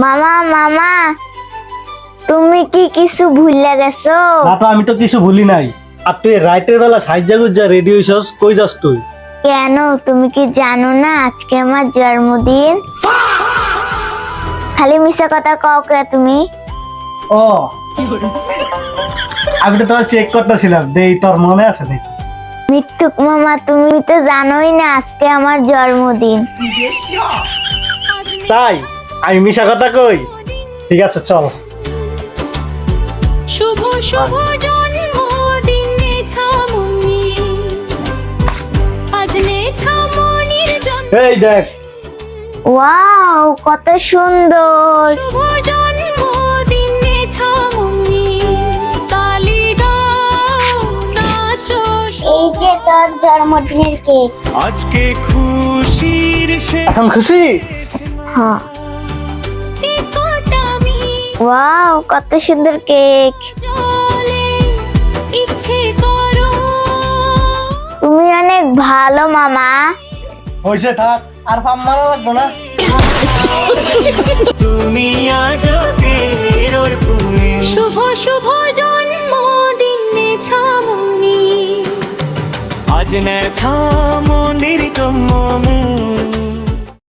মামা মামা, তুমি কি কিছু ভুলে গেছো? না তো, আমি তো কিছু ভুলি নাই। আর তুই রাইতের বেলা সাইজা গুজ্জা রেডি হইছস, কই যাস তুই? কেন, তুমি কি জানো না আজকে আমার জন্মদিন? খালি মিশা কথা কও কে তুমি? ও, আমি তো তোর চেক করতেছিলাম, দেই তোর মনে আছে নাকি? মিথ্যুক মামা, তুমি তো জানোই না আজকে আমার জন্মদিন। তাই আমি মিশা কথা কই? ঠিক আছে, চল। শুভ শুভ জন্মদিন ছামনি, আজ নে ছামনির জন্ম। এই দেখ, ওয়াও, কত সুন্দর। শুভ জন্মদিন ছামনি, তালি দাও নাচো। এই যে তোর জন্মদিনের কেক। আজকে খুশির এখন খুশি? হ্যাঁ। টিকটামি ওয়াও, কত সুন্দর কেক। চলে ইচ্ছে করো। তুমি অনেক ভালো মামা। হইছে, থাক, আর পাম মারা লাগবো না। তুমি আজ তেরোর পুরে শুভ শুভ জন্মদিন ছামনি, আজ নেছা মন্দির তোমার